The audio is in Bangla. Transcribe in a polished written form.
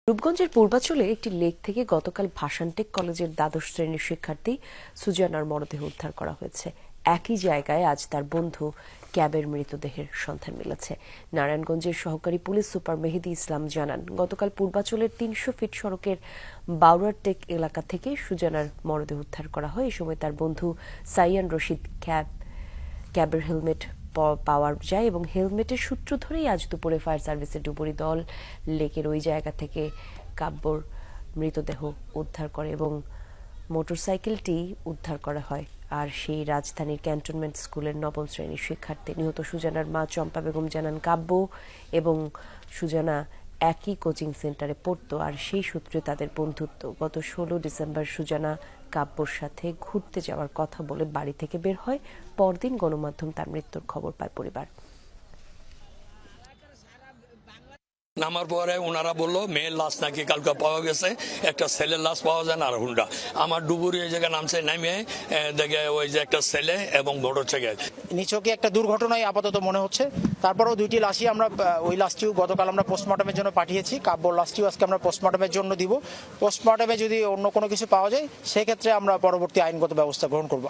রূপগঞ্জের পূর্বাচলে একটি লেক থেকে গতকাল ভাসানটেক কলেজের দ্বাদশ শ্রেণীর শিক্ষার্থী সুজানার মরদেহ উদ্ধার করা হয়েছে। একই জায়গায় আজ তার বন্ধু ক্যাবের মৃতদেহের সন্ধান মিলেছে। নারায়ণগঞ্জের সহকারী পুলিশ সুপার মেহেদী ইসলাম জানান, গতকাল পূর্বাচলের ৩০০ ফিট সড়কের বাউরারটেক এলাকা থেকে সুজানার মরদেহ উদ্ধার করা হয়। এ সময় তার বন্ধু সাইয়ান রশিদ ক্যাবের হেলমেট পাওয়া যায় এবং হেলমেটের সূত্র ধরেই আজ দুপুরে ফায়ার সার্ভিসের ডুবুরি দল লেকের ওই জায়গা থেকে কাব্যর মৃতদেহ উদ্ধার করে এবং মোটরসাইকেলটি উদ্ধার করা হয়। আর সেই রাজধানীর ক্যান্টনমেন্ট স্কুলের ৯ম শ্রেণীর শিক্ষার্থী নিহত সুজানার মা চম্পা বেগম জানান, কাব্য এবং সুজানা একই কোচিং সেন্টারে পড়তো আর সেই সূত্রে তাদের বন্ধুত্ব। গত ১৬ ডিসেম্বর সুজানা কাব্যর সাথে ঘুরতে যাওয়ার কথা বলে বাড়ি থেকে বের হয়। পরদিন গণমাধ্যম তার মৃত্যুর খবর পায় পরিবার। নামার পরে ওনারা বললো মেয়ের লাশ নাকি কালকে পাওয়া গেছে, একটা ছেলের লাশ পাওয়া যায় না আর হুন্ডা। আমার ডুবুরি এই জায়গায় নামছে, নামে দেখে ওই যে একটা ছেলে এবং মোটরসাইকেল। নিছকই একটা দুর্ঘটনাই আপাতত মনে হচ্ছে। তারপরেও দুইটি লাশই আমরা, ওই লাশটিও গতকাল আমরা পোস্টমর্টমের জন্য পাঠিয়েছি। কাব্যর লাশটিও আজকে আমরা পোস্টমর্টমের জন্য দিব। পোস্টমর্টমে যদি অন্য কোনো কিছু পাওয়া যায় সেক্ষেত্রে আমরা পরবর্তী আইনগত ব্যবস্থা গ্রহণ করব।